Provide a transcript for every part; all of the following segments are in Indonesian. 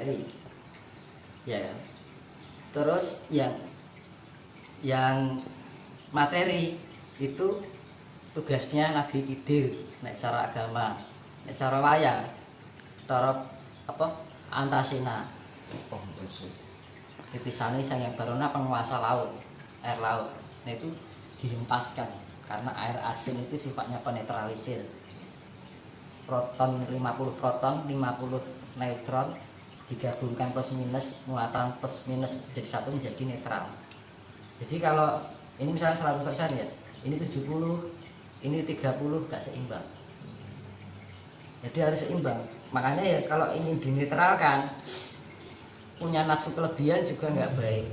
materi. Ya. Terus yang materi itu tugasnya Nabi Khidir nek cara agama, nek cara wayang, cara apa? Antasena. Titisane sang yang barona penguasa laut, air laut. Nah itu dihempaskan karena air asin itu sifatnya penetralisir. Proton 50 proton, 50 neutron digabungkan plus minus, muatan plus minus jadi satu menjadi netral. Jadi kalau ini misalnya 100% ya, ini 70, ini 30 gak seimbang. Jadi harus seimbang. Makanya ya kalau ingin dinetralkan, punya nafsu kelebihan juga nggak baik.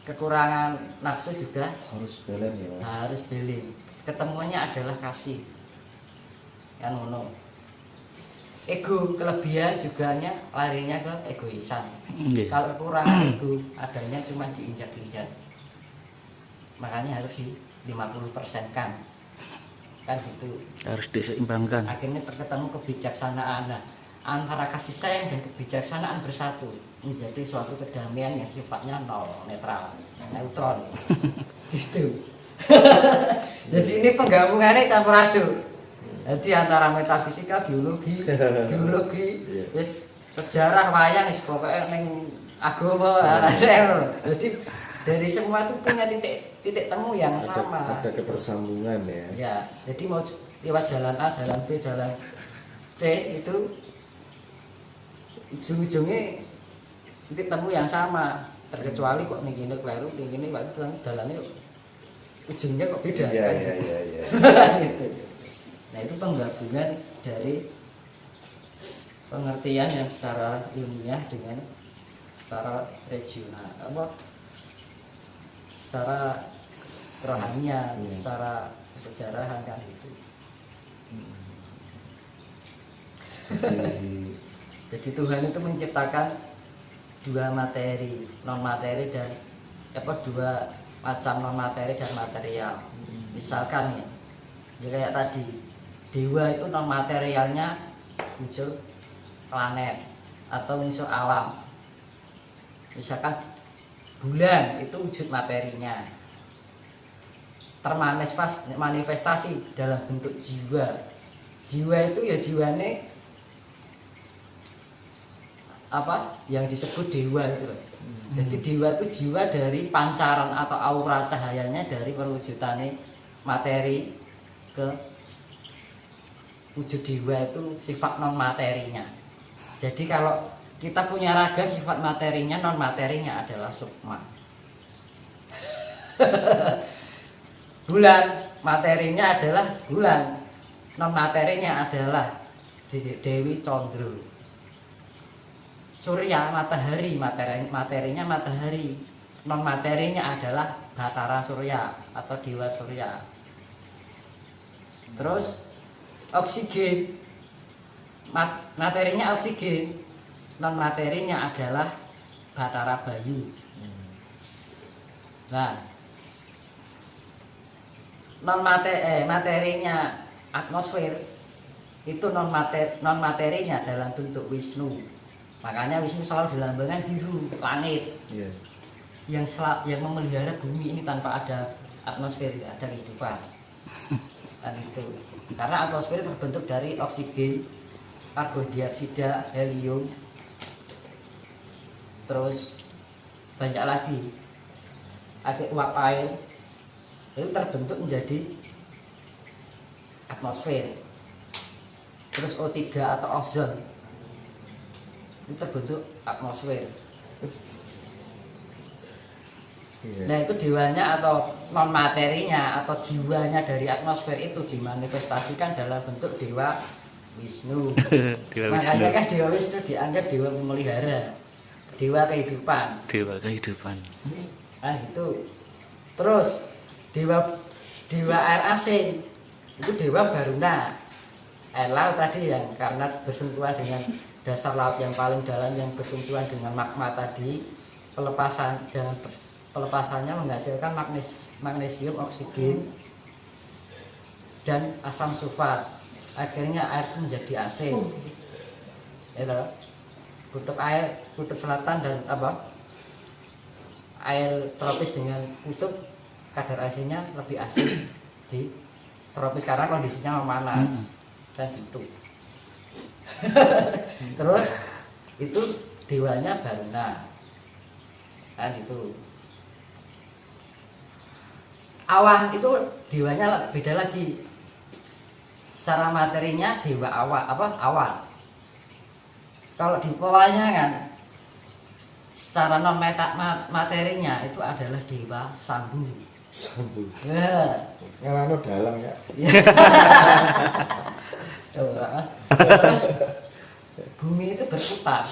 Kekurangan nafsu juga harus balance ya Mas. Harus balance. Ketemuannya adalah kasih. Kan ngono. Ego kelebihan juga larinya ke egoisan. Kalau kekurangan ego adanya cuma diinjak-injak. Makanya harus di 50% kan gitu. Harus diseimbangkan. Akhirnya terketemu kebijaksanaan. Nah, antara kasih sayang dan kebijaksanaan bersatu menjadi suatu kedamaian yang sifatnya nol, netral, neutron. Gitu. Jadi ini penggabungannya campur aduk. Jadi antara metafisika, biologi, wis sejarah wayang wis pokoknya ning agama. Jadi dari semua itu punya titik temu yang sama. Ada kebersambungan ya. Ya, jadi mau lewat jalan A, jalan B, jalan C itu ujung-ujungnya titik temu yang sama. Terkecuali kok ning kene kleru, ning kene wae dalane ujungnya kok beda. Iya, kan? iya. Gitu. Nah, itu penggabungan dari pengertian yang secara ilmiah dengan secara regional, secara rohanian, secara kesejarahan kan itu. Jadi Tuhan itu menciptakan dua materi, non materi dan dua macam non materi dan material. Misalkan ya kayak tadi dewa itu non materialnya unsur planet atau unsur alam. Misalkan bulan itu wujud materinya, termanifestasi dalam bentuk jiwa. Jiwa itu ya jiwane yang disebut dewa itu. Jadi dewa itu jiwa dari pancaran atau aura cahayanya dari perwujudannya materi ke wujud dewa itu sifat non materinya. Jadi kalau kita punya raga sifat materinya, non materinya adalah sukma. Bulan materinya adalah bulan, non materinya adalah Dewi Condro. Surya matahari, materinya matahari, non materinya adalah Batara Surya atau Dewa Surya. Terus oksigen, materinya oksigen, non materinya adalah Batara Bayu. Nah, materinya atmosfer itu non materinya dalam bentuk Wisnu. Makanya Wisnu selalu dilambangkan biru, langit. Yeah. Yang memelihara bumi ini tanpa ada atmosfer, tidak ada kehidupan. Dan itu karena atmosfer terbentuk dari oksigen, karbon dioksida, helium, terus banyak lagi ada uap air, itu terbentuk menjadi atmosfer. Terus O3 atau ozon itu terbentuk atmosfer. Nah itu dewanya atau non materinya atau jiwanya dari atmosfer itu dimanifestasikan dalam bentuk dewa Wisnu. Makanya kan dewa Wisnu dianggap dewa pemelihara, dewa kehidupan. Dewa kehidupan. Nah itu. Terus dewa air asin itu dewa Baruna. Air laut tadi yang karena bersentuhan dengan dasar laut yang paling dalam yang bersentuhan dengan magma tadi, pelepasannya menghasilkan magnesium, oksigen, dan asam sulfat. Akhirnya air itu menjadi asin. itu kutub selatan dan air tropis dengan kutub kadar asinnya lebih asin di tropis karena kondisinya memanas dan gitu. Terus itu dewanya Baruna kan itu. Awan itu dewanya beda lagi, secara materinya dewa awan. Kalau di bawahnya kan secara non materinya itu adalah dewa Sambu. Sambu. Ya. Ngalano dalang ya. Terus bumi itu berputar,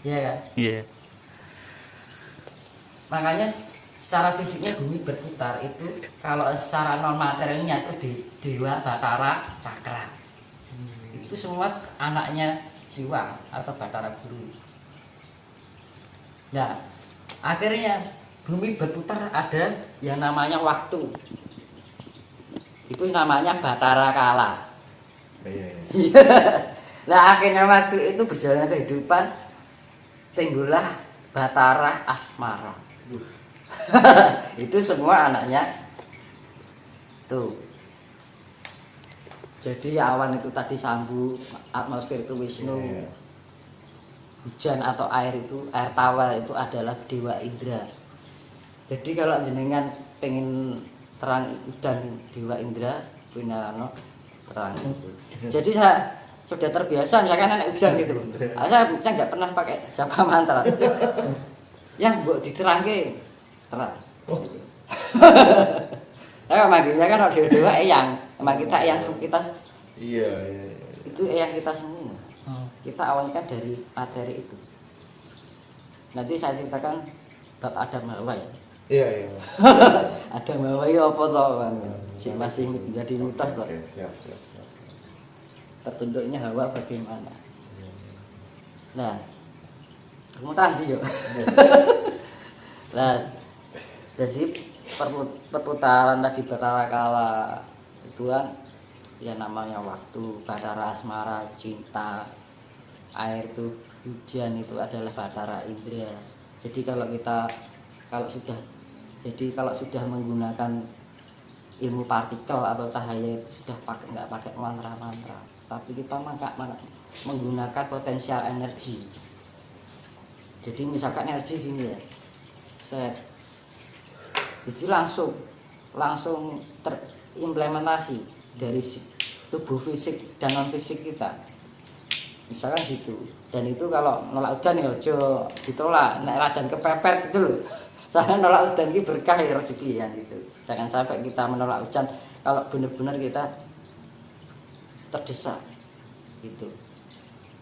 ya kan? Iya. Makanya secara fisiknya bumi berputar itu, kalau secara non materinya itu di dewa Batara Cakra. Itu semua anaknya Siwa atau Batara Guru. Nah, akhirnya bumi berputar ada yang namanya waktu. Itu namanya Batara Kala. Iya. Nah, akhirnya waktu itu berjalan kehidupan, timbullah Batara Asmara. Itu semua anaknya tuh. Jadi awan itu tadi Sambu, atmosfer itu Wisnu, hujan atau air itu, air tawar itu adalah Dewa Indra. Jadi kalau jenengan pengen terang udan Dewa Indra, Winarano terang itu. Jadi saya sudah terbiasa misalkan anak udan gitu. Saya nggak pernah pakai japa mantra. Yang buat diterangke terang. Nah, manggilnya kan kalau dewa eyang, emang kita eyang kita. Iya. Itu eyang kita semua. Kita awalnya kan dari materi itu. Nanti saya ceritakan bab Adam Hawa ya. Iya. Adam Hawa ya apa toh kan? Masih menjadi mitos loh. Siap. Terbentuknya Hawa bagaimana? Nah, kamu tadi yuk. Nah, jadi perputaran tadi Batara Kala itu kan ya namanya waktu, Batara Asmara cinta, air itu hujan itu adalah Batara Indra. Jadi kalau sudah menggunakan ilmu partikel atau cahaya itu sudah nggak pakai mantra, tapi kita menggunakan potensial energi. Jadi misalkan energi gini ya, jadi langsung terimplementasi dari tubuh fisik dan non fisik kita, misalkan gitu. Dan itu kalau nolak udan ya ojo ditolak, nek rajan kepepet gitu loh. Soalnya nolak udan ini berkah ya rezeki ya gitu. Jangan sampai kita menolak hujan kalau benar-benar kita terdesak gitu.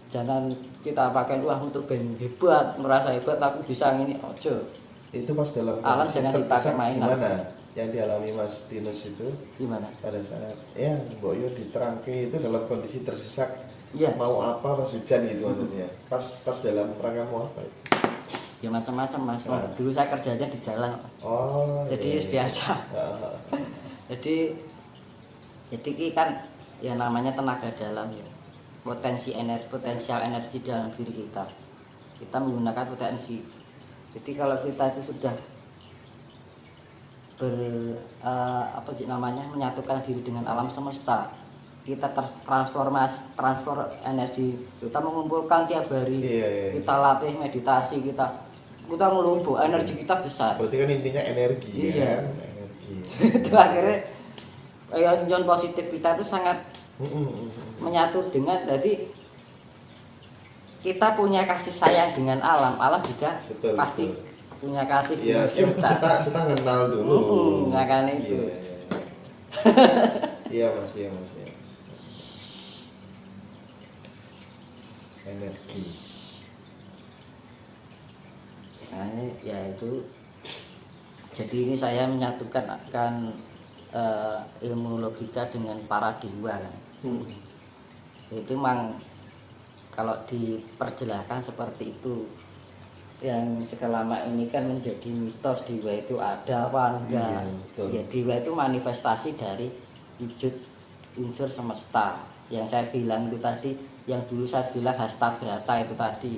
Jangan kita pakai uang untuk hebat, merasa hebat aku bisa ini, ojo. Itu pas dalam alam kondisi jangan dipakai terdesak mainan. gimana yang dialami Mas Tinus itu Gimana? pada saat ya Mbok Yo diterangke itu dalam kondisi terdesak, Iya. mau apa pas hujan gitu maksudnya, pas dalam rangka mau apa itu? Ya macam-macam Mas. Dulu saya kerjanya di jalan. Jadi iya. biasa. jadi kan ya namanya tenaga dalam ya, potensial energi dalam diri kita menggunakan potensi. Jadi kalau kita itu sudah menyatukan diri dengan alam semesta, kita transfer energi, kita mengumpulkan tiap hari, kita latih meditasi, kita ngelumpuk, energi kita besar. Berarti kan intinya energi. Iya. Kan? Energi. Itu akhirnya ion positif kita itu sangat menyatu dengan, jadi kita punya kasih sayang dengan alam juga betul, pasti punya kasih ya, dengan kita kenal dulu. Kan itu. Iya mas. Energi. Nah, ya itu. Jadi ini saya menyatukan akan ilmu logika dengan para dewa kan. Itu memang kalau diperjelaskan seperti itu, yang selama ini kan menjadi mitos dewa itu ada apa enggak. Ya dewa itu manifestasi dari wujud unsur semesta. Yang saya bilang itu tadi, yang dulu saya bilang hasta berata itu tadi.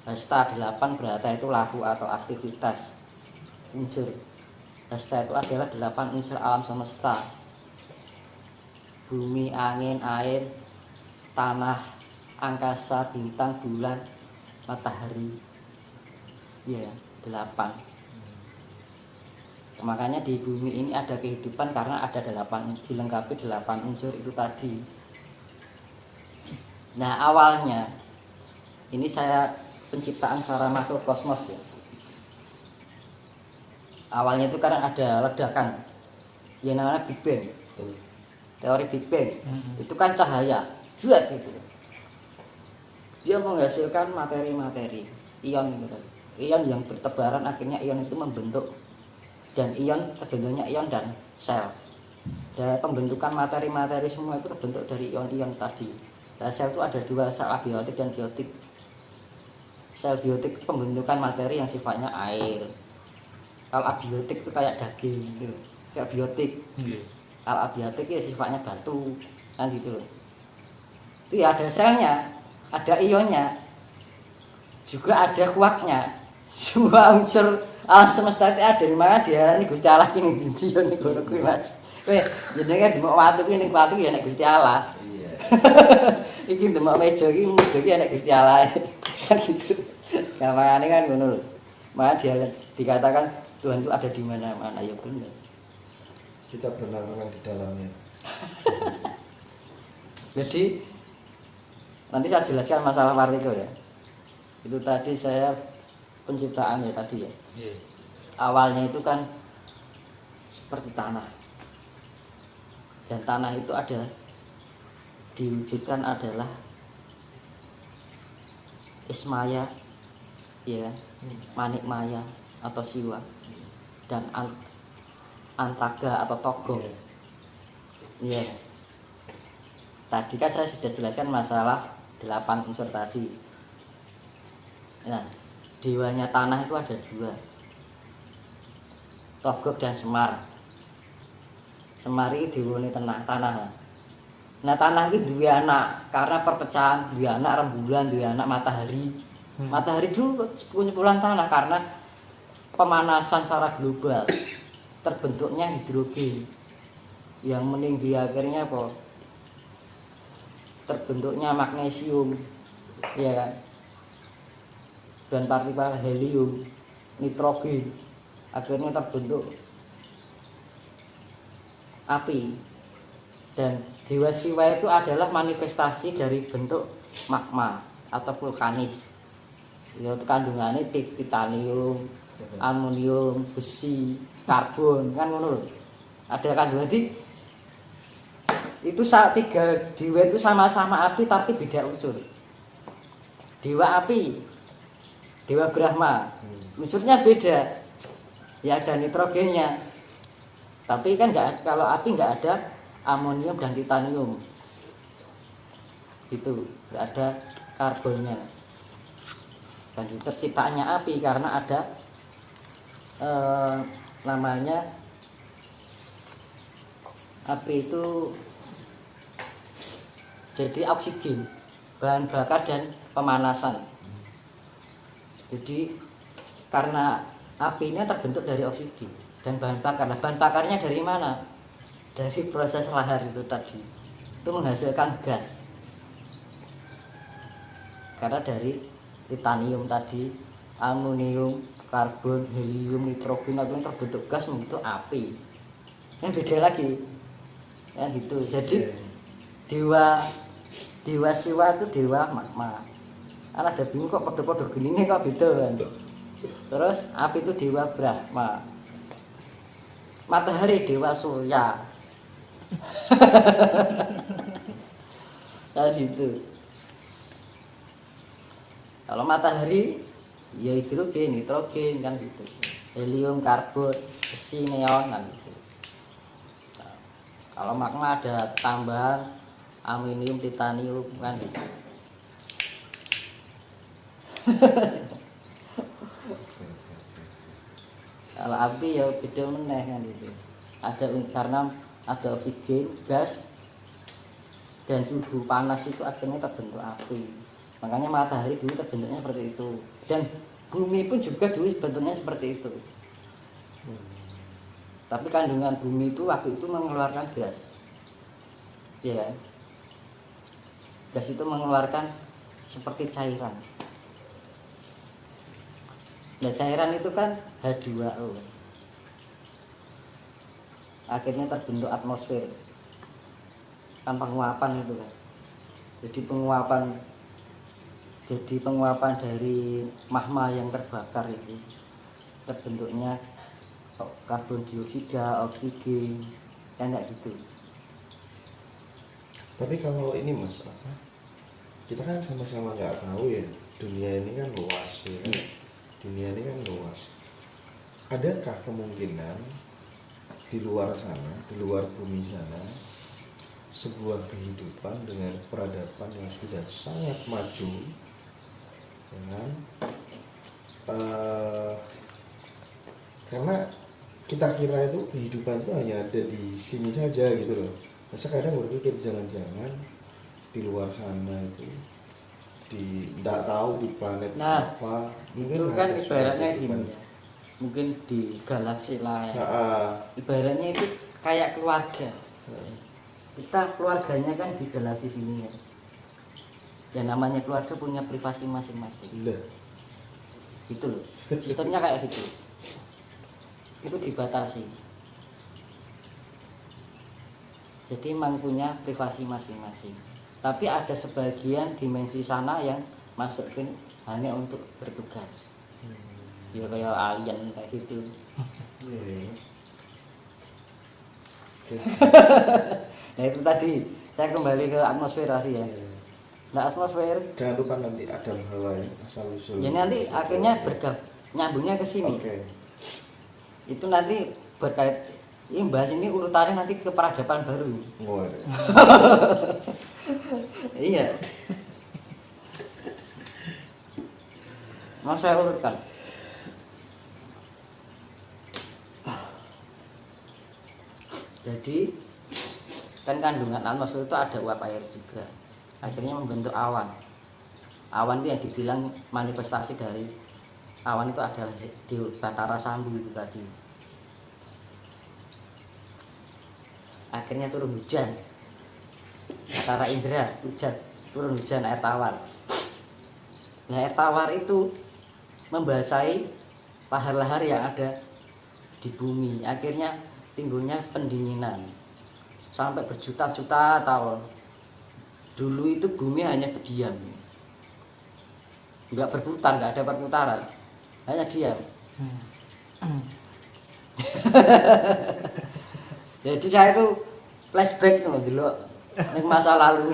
Hasta 8 berata itu laku atau aktivitas unsur. Hasta itu adalah 8 unsur alam semesta. Bumi, angin, air, tanah, angkasa, bintang, bulan, matahari. Ya, 8. Makanya di bumi ini ada kehidupan karena ada 8, dilengkapi 8 unsur itu tadi. Nah, awalnya ini saya penciptaan secara makrokosmos ya. Awalnya itu karena ada ledakan yang namanya Big Bang. Teori Big Bang itu kan cahaya, juat gitu. Dia menghasilkan materi-materi, ion gitu. Ion yang bertebaran, akhirnya ion itu membentuk, dan ion terbentuknya ion dan sel. Dan pembentukan materi-materi semua itu terbentuk dari ion-ion tadi. Nah, sel itu ada 2, sel abiotik dan biotik. Sel biotik itu pembentukan materi yang sifatnya air. Kalau abiotik itu kayak daging gitu, kayak biotik. Kalau abiotik ya sifatnya batu, kan gitu loh. Itu ya ada selnya, ada ionnya, juga ada kuatnya. Semua unsur alam semesta itu ada, makanya diarani Gusti Allah ini dia nih ngono kuwi Mas. Weh, jenenge demok watu ki ning watu ya nek Gusti Allah. Iya. Iki demok meja ki nek Gusti Allah. Kan gitu. Gampangane kan ngono lho. Maka dia dikatakan Tuhan itu ada di mana-mana, ya benar. Kita berenang di dalamnya. Jadi nanti saya jelaskan masalah partikel ya. Itu tadi saya penciptaan ya tadi ya. Awalnya itu kan seperti tanah. Dan tanah itu ada diwujudkan adalah Ismaya, ya, Manikmaya atau Siwa, dan Antaga atau Togo. Ya. Tadi kan saya sudah jelaskan masalah 8 unsur tadi. Nah, dewanya tanah itu ada 2, Togog dan Semar. Semar itu dewane tanah. Nah, tanah itu 2 anak karena perpecahan, 2 anak rembulan, 2 anak matahari. Matahari dulu kumpulan tanah karena pemanasan secara global terbentuknya hidrogen yang meninggi, akhirnya apa? Terbentuknya magnesium, ya kan? Dan partikel helium, nitrogen, akhirnya terbentuk api. Dan Dewa Siwa itu adalah manifestasi dari bentuk magma atau vulkanis. Yaitu kandungannya titanium, amonium, besi, karbon, kan ngono lho. Ada kandungan itu 3 dewa itu sama-sama api tapi beda unsur. Dewa api, Dewa Brahma, unsurnya beda. Ya ada nitrogennya. Tapi kan kalau api nggak ada amonium dan titanium. Itu nggak ada karbonnya. Dan terciptanya api karena ada namanya api itu jadi oksigen, bahan bakar dan pemanasan. Jadi karena apinya terbentuk dari oksigen dan bahan bakar. Nah, bahan bakarnya dari mana? Dari proses lahar itu tadi. Itu menghasilkan gas. Karena dari titanium tadi, amonium, karbon, helium, nitrogen itu terbentuk gas membentuk api. Yang beda lagi. Ya gitu. Jadi Dewa Siwa itu dewa magma. Kan ada bingung kok podo-podo gini nih kok beda kan. Terus api itu dewa Brahma. Matahari dewa Surya. Nah gitu. Kalau matahari ya hidrogen, nitrogen kan gitu. Helium, karbon, besi, neon kan gitu. Nah, kalau magma ada tambahan amonium, titanium kan gitu. Kalau api ya beda meneh kan gitu. Ada karena ada oksigen, gas, dan suhu panas itu akhirnya terbentuk api. Makanya matahari dulu terbentuknya seperti itu, dan bumi pun juga dulu bentuknya seperti itu. Tapi kandungan bumi itu waktu itu mengeluarkan gas, ya kan? Gas itu mengeluarkan seperti cairan. Nah cairan itu kan H2O, akhirnya terbentuk atmosfer, kan penguapan itu kan. Jadi penguapan dari magma yang terbakar itu terbentuknya karbon dioksida, oksigen, kan kayak gitu. Tapi kalau ini Mas, kita kan sama-sama nggak tahu ya, dunia ini kan luas ya kan? Dunia ini kan luas. Adakah kemungkinan di luar sana, di luar bumi sana, sebuah kehidupan dengan peradaban yang sudah sangat maju, dengan karena kita kira itu kehidupan itu hanya ada di sini saja gitu loh. Masa kadang berpikir jangan-jangan di luar sana itu tidak tahu di planet apa. Itu kan ibaratnya gini ya, mungkin di galaksi lain. Ibaratnya itu kayak keluarga. Kita keluarganya kan di galaksi sini ya. Dan namanya keluarga punya privasi masing-masing. Gitu loh. Sistemnya kayak gitu. Itu dibatasi. Jadi memang punya privasi masing-masing. Tapi ada sebagian dimensi sana yang masukin hanya untuk bertugas. Ya kayak alien kayak gitu. Nah itu tadi saya kembali ke atmosfer tadi ya. Nah atmosfer. Jangan lupa nanti ada hal lain asal usul. Jadi nanti akhirnya nyambungnya ke sini. Itu nanti berkait. Ini bahas ini urutannya nanti ke peradaban baru. Iya. Mau saya urutkan. Jadi kan kandungan atmosfer itu ada uap air juga. Akhirnya membentuk awan. Awan itu yang dibilang manifestasi dari awan itu adalah di Batara Sambu itu tadi. Akhirnya turun hujan, Batara Indra hujan, turun hujan air tawar. Nah air tawar itu membasahi lahar-lahar yang ada di bumi. Akhirnya timbulnya pendinginan sampai berjuta-juta tahun. Dulu itu bumi hanya berdiam, nggak berputar, nggak ada perputaran, hanya diam. Jadi saya itu flashback dulu ning masa lalu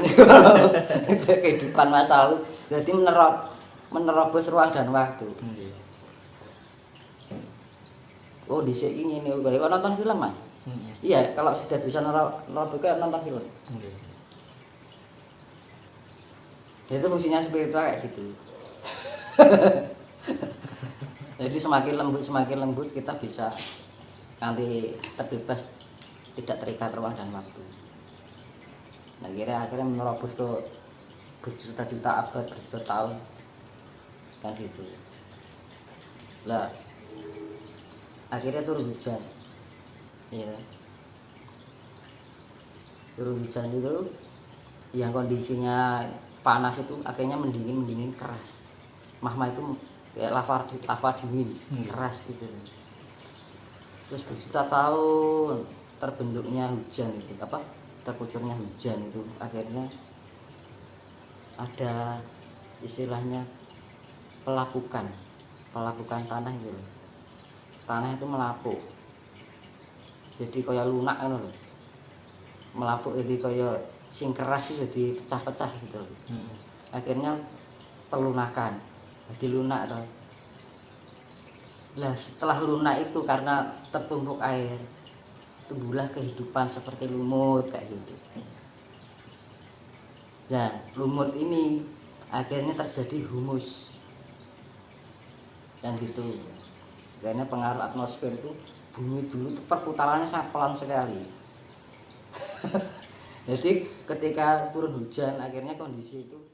kehidupan masa lalu. Jadi menerobos ruang dan waktu. Oh di sini ini kau nonton film Mas? Iya kalau sudah bisa nerobos nonton film. Itu fungsinya spiritual kayak gitu. Jadi semakin lembut kita bisa nanti terbebas, tidak terikat ruang dan waktu. Nah akhirnya menerobos ke berjuta-juta abad, berjuta tahun kan gitu. Lah akhirnya turun hujan, ya. Turun hujan itu yang kondisinya panas itu akhirnya mendingin keras. Magma itu kayak lava dingin keras gitu. Terus berjuta tahun terbentuknya hujan itu terkucurnya hujan itu akhirnya ada istilahnya pelapukan tanah itu. Tanah itu melapuk. Jadi kayak lunak kan loh. Melapuk jadi kayak sing keras itu jadi pecah-pecah gitu. Akhirnya pelunakan. Jadi lunak toh. Lah setelah lunak itu karena tertumpuk air, tumbuhlah kehidupan seperti lumut kayak gitu. Nah, lumut ini akhirnya terjadi humus. Yang gitu. Karena pengaruh atmosfer itu bumi dulu itu perputarannya sangat pelan sekali. Jadi ketika turun hujan akhirnya kondisi itu